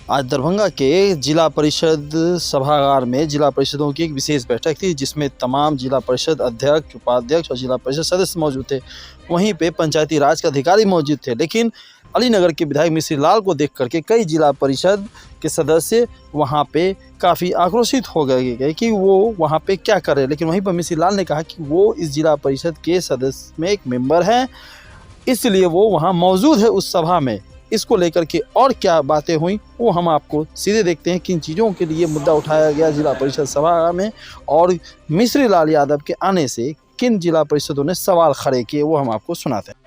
आज दरभंगा के जिला परिषद सभागार में जिला परिषदों की एक विशेष बैठक थी, जिसमें तमाम जिला परिषद अध्यक्ष, उपाध्यक्ष और जिला परिषद सदस्य मौजूद थे। वहीं पे पंचायती राज के अधिकारी मौजूद थे। लेकिन अलीनगर के विधायक मिश्री लाल को देख करके कई जिला परिषद के सदस्य वहां पे काफ़ी आक्रोशित हो गए कि वो वहां पे क्या कर रहे हैं। लेकिन वहीं पर मिश्री लाल ने कहा कि वो इस जिला परिषद के सदस्य में एक मेंबर हैं, इसलिए वो वहाँ मौजूद है उस सभा में। इसको लेकर के और क्या बातें हुई वो हम आपको सीधे देखते हैं। किन चीज़ों के लिए मुद्दा उठाया गया जिला परिषद सभा में और मिश्री लाल यादव के आने से किन जिला परिषदों ने सवाल खड़े किए वो हम आपको सुनाते हैं।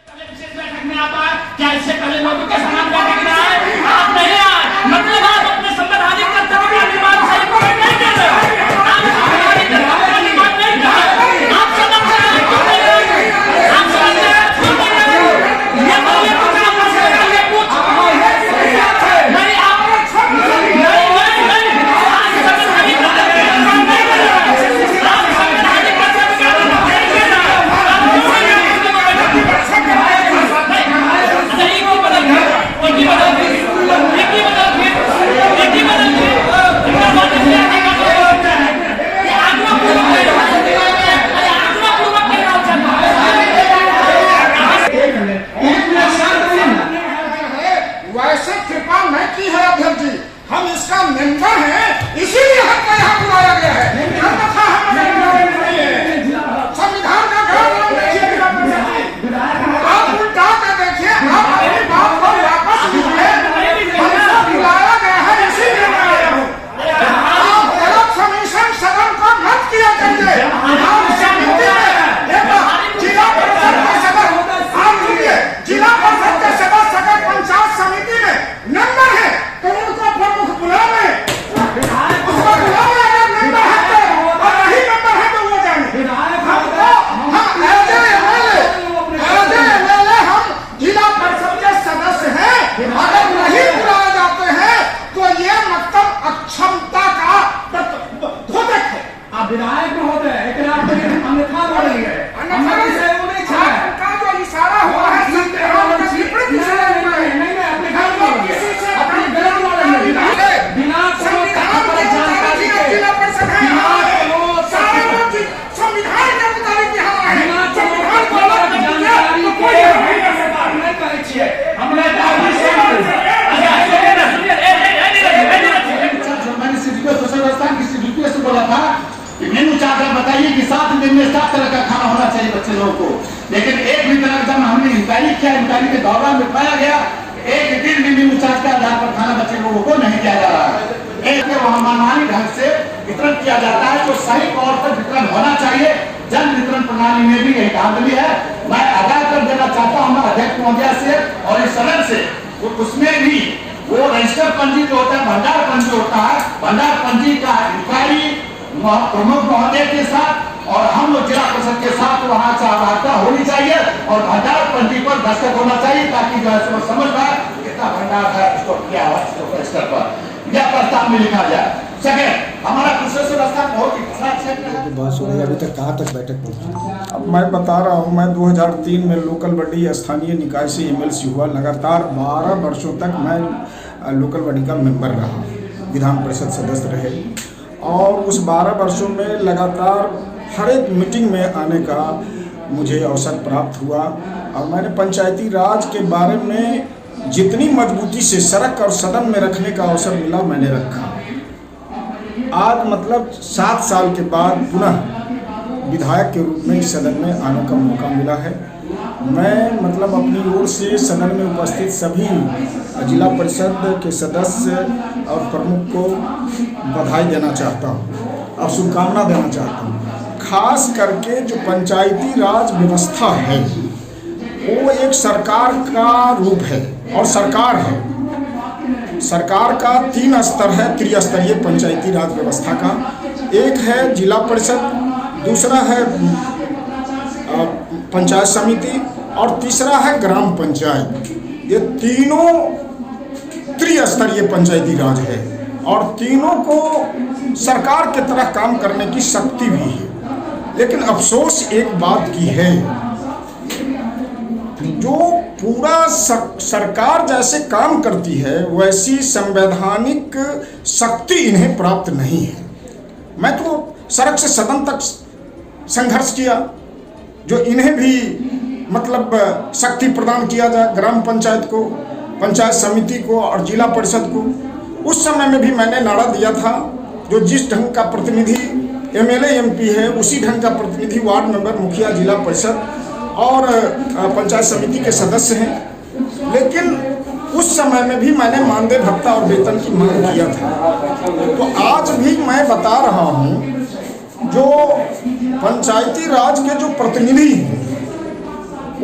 वैसे कृपा नहीं की है अध्यक्ष जी, हम इसका मेंबर हैं, इसीलिए हमको यहाँ बुलाया गया है। संविधान का गौरव देखिए, आप उल्टा के देखिए, आप अपनी बात को वापस लीजिए। हमको बुलाया गया है, इसीलिए मैं आया हूँ। आप गलत कमीशन सदन को मत किया करिए। आप समिति में जिला परिषद के सदस्य, आप सुनिए, जिला परिषद के सदस्य अगर पंचायत समिति में मेंबर है तो उनको प्रमुख बुलावे, उसको बुलावे। अगर मेंबर है तो, और नहीं मेंबर है तो वो जाने। हमको हम एज एमएलए हम जिला परिषद के सदस्य हैं, अगर नहीं बुलाए जाते हैं तो ये मतलब अक्षमता का द्योतक है। आप विधायक में होते हैं, लेकिन आप अन्यथा बोलेंगे। उनका जो इशारा हुआ है बताइए कि 7 दिन में 7 तरह का खाना होना चाहिए बच्चे लोगों को। लेकिन एक भी तरह जब हमने इंक्वायरी किया, इंक्वायरी के दौरान में पाया गया एक दिन मिनिमम चार्ज के आधार पर खाना बच्चे लोगों को नहीं दिया जा रहा है। एक वहाँ मनमानी ढंग से वितरण किया जाता है, जो सही तौर पर वितरण होना चाहिए। जन वितरण प्रणाली में भी यही धांधली है। मैं आगाह कर देना चाहता हूँ अध्यक्ष महोदय से और इस सदन से, उसमें भी वो रजिस्टर पंजी जो होता है, भंडार पंजी होता है, भंडार पंजी का इंक्वायरी प्रमुख महोदय के साथ और हम लोग जिला परिषद के साथ वहाँ सहभागिता होनी चाहिए और भंडार पंजी पर दस्तखत होना चाहिए, ताकि जो है समझ पाए कितना भंडार है स्टॉक किया हुआ स्तर पर यह प्रस्ताव में लिखा जाए। सेकंड, हमारा दूसरे व्यवस्था बहुत ही खराब क्षेत्र है। बात सुनिए, अभी तक कहाँ तक बैठक पहुँची? अब मैं बता रहा हूँ, मैं 2003 में लोकल बॉडी स्थानीय निकाय से एमएलसी हुआ। लगातार 12 वर्षों तक मैं लोकल बॉडी का मेंबर रहा, विधान परिषद सदस्य रहे और उस 12 वर्षों में लगातार हर एक मीटिंग में आने का मुझे अवसर प्राप्त हुआ और मैंने पंचायती राज के बारे में जितनी मजबूती से सड़क और सदन में रखने का अवसर मिला मैंने रखा। आज मतलब 7 साल के बाद पुनः विधायक के रूप में इस सदन में आने का मौका मिला है। मैं मतलब अपनी ओर से सदन में उपस्थित सभी जिला परिषद के सदस्य और प्रमुख को बधाई देना चाहता हूँ और शुभकामना देना चाहता हूँ। खास करके जो पंचायती राज व्यवस्था है वो एक सरकार का रूप है और सरकार है। सरकार का 3 स्तर है, त्रिस्तरीय पंचायती राज व्यवस्था का। एक है जिला परिषद, दूसरा है पंचायत समिति और तीसरा है ग्राम पंचायत। ये तीनों त्रिस्तरीय पंचायती राज है और तीनों को सरकार के तरह काम करने की शक्ति भी है। लेकिन अफसोस एक बात की है, जो पूरा सरकार जैसे काम करती है वैसी संवैधानिक शक्ति इन्हें प्राप्त नहीं है। मैं तो सड़क से सदन तक संघर्ष किया, जो इन्हें भी मतलब शक्ति प्रदान किया जाए, ग्राम पंचायत को, पंचायत समिति को और जिला परिषद को। उस समय में भी मैंने नारा दिया था, जो जिस ढंग का प्रतिनिधि एमएलए एमपी है उसी ढंग का प्रतिनिधि वार्ड मेंबर, मुखिया, जिला परिषद और पंचायत समिति के सदस्य हैं। लेकिन उस समय में भी मैंने मानदेय भत्ता और वेतन की मांग किया था। तो आज भी मैं बता रहा हूँ, जो पंचायती राज के जो प्रतिनिधि हैं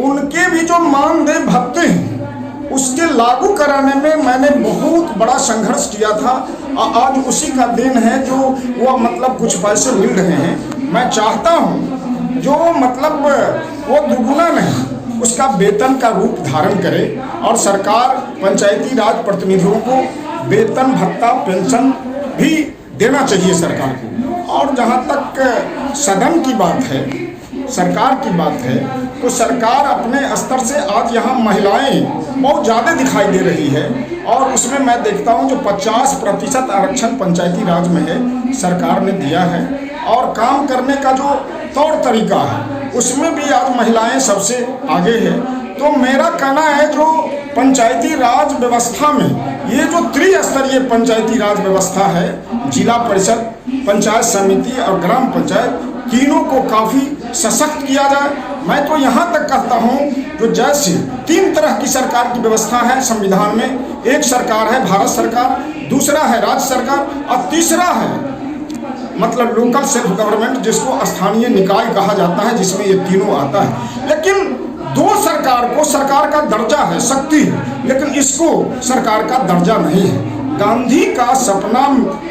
उनके भी जो मानदेय भत्ते हैं उसके लागू कराने में मैंने बहुत बड़ा संघर्ष किया था। आज उसी का दिन है जो वो मतलब कुछ पैसे मिल रहे हैं। मैं चाहता हूँ जो मतलब वो दुगुना नहीं, उसका वेतन का रूप धारण करे और सरकार पंचायती राज प्रतिनिधियों को वेतन भत्ता पेंशन भी देना चाहिए सरकार को। और जहाँ तक सदन की बात है, सरकार की बात है, तो सरकार अपने स्तर से आज यहाँ महिलाएं बहुत ज़्यादा दिखाई दे रही है और उसमें मैं देखता हूँ जो 50% आरक्षण पंचायती राज में है सरकार ने दिया है और काम करने का जो तौर तरीका है उसमें भी आज महिलाएं सबसे आगे है। तो मेरा कहना है जो पंचायती राज व्यवस्था में ये जो त्रिस्तरीय पंचायती राज व्यवस्था है, जिला परिषद, पंचायत समिति और ग्राम पंचायत, तीनों को काफ़ी सशक्त किया जाए। मैं तो यहाँ तक कहता हूँ जो जैसे 3 तरह की सरकार की व्यवस्था है संविधान में, एक सरकार है भारत सरकार, दूसरा है राज्य सरकार और तीसरा है मतलब लोकल सेल्फ गवर्नमेंट, जिसको स्थानीय निकाय कहा जाता है, जिसमें ये तीनों आता है। लेकिन 2 सरकार को सरकार का दर्जा है, शक्ति है, लेकिन इसको सरकार का दर्जा नहीं है। गांधी का सपना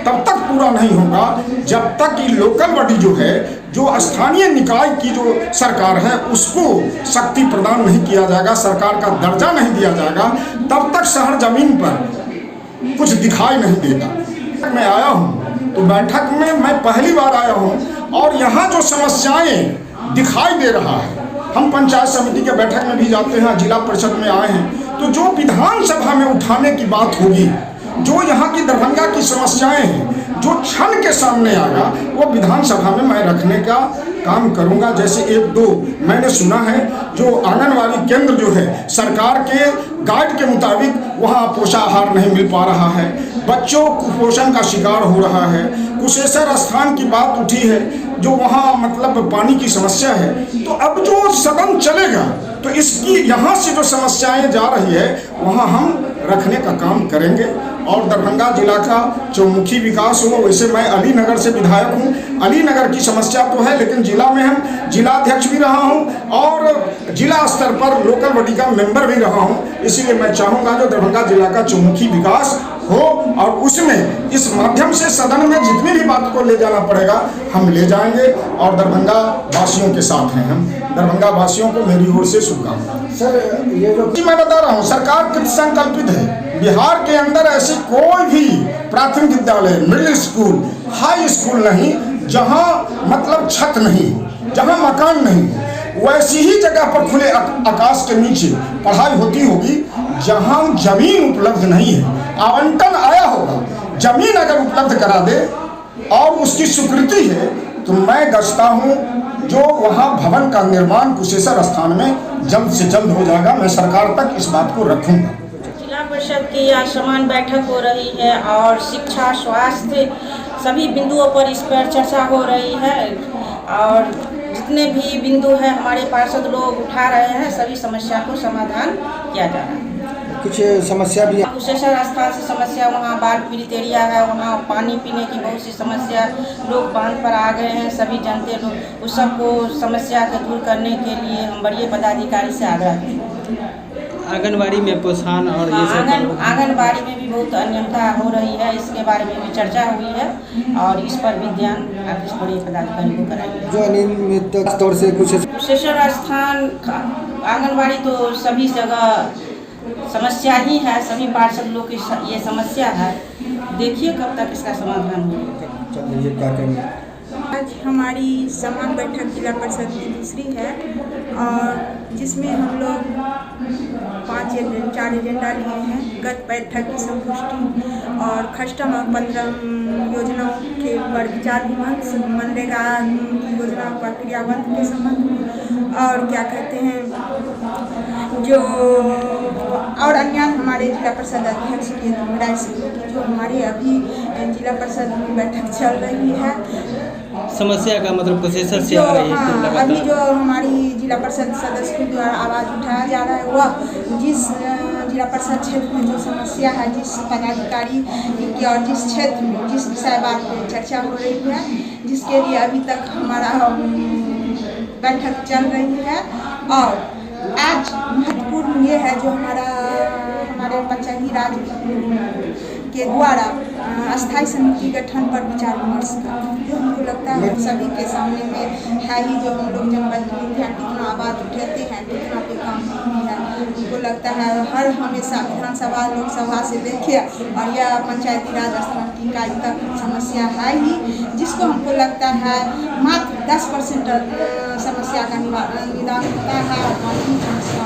तब तक पूरा नहीं होगा जब तक ये लोकल बॉडी जो है, जो स्थानीय निकाय की जो सरकार है उसको शक्ति प्रदान नहीं किया जाएगा, सरकार का दर्जा नहीं दिया जाएगा, तब तक शहर जमीन पर कुछ दिखाई नहीं देगा। मैं आया हूँ तो बैठक में मैं पहली बार आया हूँ और यहाँ जो समस्याएं दिखाई दे रहा है, हम पंचायत समिति के बैठक में भी जाते हैं, जिला परिषद में आए हैं, तो जो विधानसभा में उठाने की बात होगी, जो यहाँ की दरभंगा की समस्याएं हैं, जो क्षण के सामने आएगा वो विधानसभा में मैं रखने का काम करूंगा। जैसे 1-2 मैंने सुना है जो आंगनवाड़ी केंद्र जो है सरकार के गाइड के मुताबिक वहाँ पोषाहार नहीं मिल पा रहा है, बच्चों कुपोषण का शिकार हो रहा है। कुशेश्वर स्थान की बात उठी है जो वहाँ मतलब पानी की समस्या है। तो अब जो सदन चलेगा तो इसकी यहाँ से जो समस्याएं जा रही है वहाँ हम रखने का काम करेंगे और दरभंगा जिला का चौमुखी विकास हो। वैसे मैं अलीनगर से विधायक हूँ, अलीनगर की समस्या तो है, लेकिन जिला में हम जिलाध्यक्ष भी रहा हूँ और जिला स्तर पर लोकल बॉडी का मेंबर भी रहा हूँ। इसीलिए मैं चाहूँगा जो दरभंगा जिला का चौमुखी विकास हो और उसमें इस माध्यम से सदन में जितनी भी बात को ले जाना पड़ेगा हम ले जाएंगे और दरभंगा वासियों के साथ हैं। हम दरभंगा वासियों को मेरी ओर से शुभकामनाएं। सर ये जो मैं बता रहा हूँ सरकार कृत संकल्पित है। बिहार के अंदर ऐसी कोई भी प्राथमिक विद्यालय, मिडिल स्कूल, हाई स्कूल नहीं जहाँ मतलब छत नहीं, जहाँ मकान नहीं, वैसी ही जगह पर खुले आकाश के नीचे पढ़ाई होती होगी जहाँ जमीन उपलब्ध नहीं है। आवंटन आया होगा, जमीन अगर उपलब्ध करा दे और उसकी स्वीकृति है तो मैं गछता हूँ जो वहाँ भवन का निर्माण कुशेश्वर स्थान में जल्द से जल्द हो जाएगा। मैं सरकार तक इस बात को रखूँगा। जिला परिषद की आज समान बैठक हो रही है और शिक्षा, स्वास्थ्य सभी बिंदुओं पर इस पर चर्चा हो रही है और जितने भी बिंदु हैं हमारे पार्षद लोग उठा रहे हैं, सभी समस्या को समाधान किया जा रहा है। कुछ समस्या भी कुशेश्वर स्थान से समस्या, वहाँ बाढ़ पीड़ित एरिया है, वहाँ पानी पीने की बहुत सी समस्या, लोग बांध पर आ गए हैं, सभी जनते लोग उस सबको समस्या को दूर करने के लिए हम बड़े पदाधिकारी से आग्रह करें। आंगनबाड़ी में पोषण और ये सब आंगनबाड़ी में भी बहुत अनियमितता हो रही है, इसके बारे में भी चर्चा हुई है और इस पर भी ध्यान आप बड़े पदाधिकारी को कराएंगे। जो अनियमित तौर से कुछ कुशेश्वर स्थान आंगनबाड़ी तो सभी जगह समस्या ही है, सभी पार्षद लोग की ये समस्या है। देखिए कब तक इसका समाधान होगा। क्या करेंगे। आज हमारी समान बैठक जिला परिषद की दूसरी है और जिसमें हम लोग 4 एजेंडा लिए हैं। गत बैठक की संपुष्टि और खष्टम और 15 योजनाओं के ऊपर विचार विमर्श, मनरेगा की योजना पर क्रियान्वयन के संबंध में और क्या कहते हैं जो और अन्य हमारे जिला परिषद अध्यक्ष के राय सिंह की जो हमारे अभी जिला परिषद में बैठक चल रही है। समस्या का मतलब प्रोसेसर से जो आ रही है हाँ लगातार। अभी जो हमारी जिला परिषद सदस्य के द्वारा आवाज़ उठाया जा रहा है वह जिस जिला परिषद क्षेत्र में जो समस्या है, जिस पदाधिकारी की और जिस क्षेत्र में जिस विषय बात पर चर्चा हो रही है, जिसके लिए अभी तक हमारा बैठक चल रही है। और आज महत्वपूर्ण ये है जो हमारे पंचायती राज के द्वारा अस्थायी समिति गठन पर विचार विमर्श का, जो हमको लगता है सभी के सामने में है ही। जो हम लोग जनप्रतिनिधि हैं, कितना आवाज़ उठाते हैं, कितना पे काम नहीं है, हमको लगता है हर हमेशा विधानसभा लोकसभा से देखिए और यह पंचायती राज स्तर की इकाई तक समस्या है ही, जिसको हमको लगता है मात्र 10% समस्या का निदान होता है और बाकी समस्या